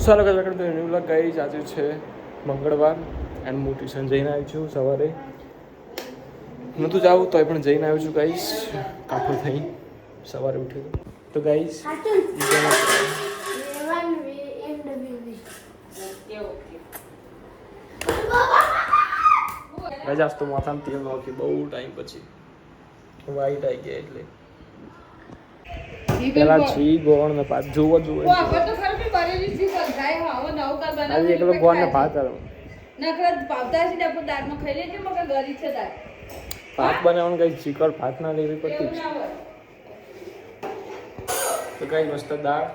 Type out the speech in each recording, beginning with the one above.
ચાલો welcome to new vlog guys. આજે છે મંગળવાર એન્ડ હું ટ્યુશન જઈને આવ્યો છું. સવારે નહોતું જાવું તોય પણ જઈને આવ્યો છું ગાઈઝ. કાઠો થઈ સવારે ઉઠ્યો તો ગાઈઝ રજા તો માથામાં તેલ નાખ્યું બહુ ટાઈમ પછી વાઈટ આવી ગયા એટલે પેલા છી ગોળ ને ભાત જોવો આજે એકલો ગોળ ને ભાત ભાત બનાવવાનું કઈ ચીકર ભાત ના લેવી પડતી તો કઈ મસ્ત દાળ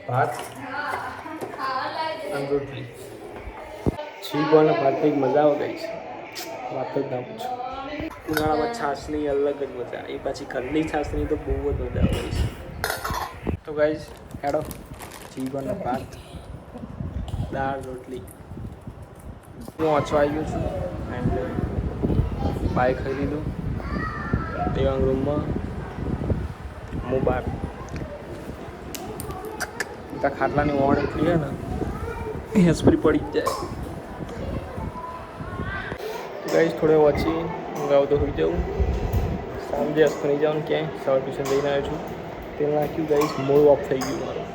ભાત અને રોટલી છી ગોળ ને ભાત કઈક મજા આવે ગઈ છે વાત જ ના પૂછો. ઉનાળામાં છાશની અલગ જ મજા એ પાછી ઘરની છાશની તો બહુ જ મજા આવે છે. તો ગાઈઝ હેડો ચીકન ભાત દાળ રોટલી હું ઓછો આવી ગયો છું એન્ડ બાઈક ખાઈ લીધું દેવાંગ રૂમમાં હું બહાર ત્યાં ખાટલાની ઓણ એટલી છે ને હેસપરી પડી જ જાય. તો ગાઈઝ થોડે વાંચી મંગાવું તો હોઈ જાઉં સાંજે હસ્તો નહીં જવાનું ક્યાંય સવાર ટ્યુશન લઈને આવ્યો છું તે નાખ્યું ગાઈઝ મૂડ ઓફ થઈ ગયું મારું.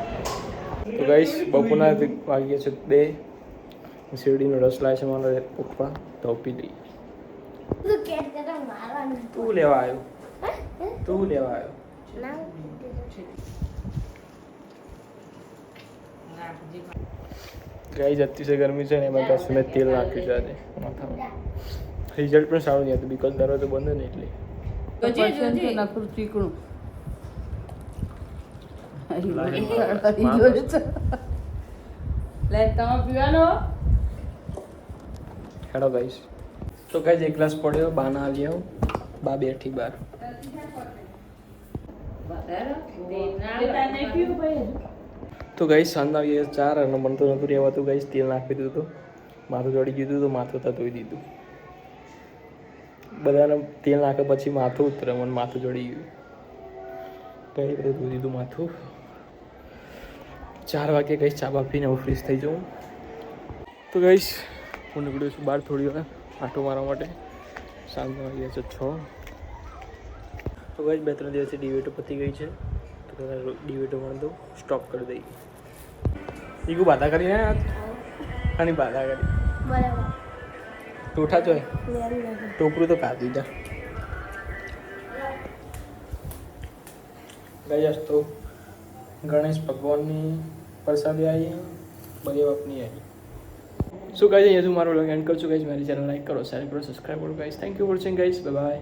તો ગાઈઝ બપોરના વાગ્યા છે 2 શેરડીનો રસ લાવે છે મારા પપ્પા તો પી લઈ. તું લેવા આવ્યો ગાઈઝ અતિશય ગરમી છે ને એમાં પાછું મેં તેલ નાખ્યું છે આજે માથામાં. રિઝલ્ટ પણ સારું નહીં હતું બીકોઝ દરવાજો બંધ ને એટલે હેડો ગાઈસ. તો ગાઈસ એક ગ્લાસ પડ્યો બાના આવી આવું બા બેઠી બાર. તો ગાઈસ સાંજ આવી 4 અને મને તો નતું રહેવાતું ગાઈસ તેલ નાખી દીધું હતું માથું ચડી ગયું હતું તો માથું તો ધોઈ દીધું. બધાને તેલ નાખે પછી માથું ઉતરે મને માથું ચડી ગયું તો એ બધું ધોઈ દીધું માથું. 4 વાગે ગઈશ ચા બા પીને હું ફ્રેશ થઈ જાઉં. તો ગઈશ હું નીકળ્યો છું બહાર થોડી વાર આંટો મારવા માટે. સાંજના વાગ્યા છે 6. તો ગઈશ 2-3 દિવસથી ડિવેટો પતી ગઈ છે તો ડિવેટો પણ તો સ્ટોપ કરી દઈ. ઈગુ બાધા કરી ને આની બાધા કરી બરાબર ટોઠા ચોય ટોપરું તો કાઢી જા ગઈ તો ગણેશ ભગવાનની પ્રસાદી આવી બધી બાપની આવી. શું કહે છે એ મારો લોગ એન્ડ કરશું ગાઈઝ. મારી ચેનલ લાઈક કરો શેર કરો સબસ્ક્રાઈબ કરો guys. Thank you for watching guys. Bye bye.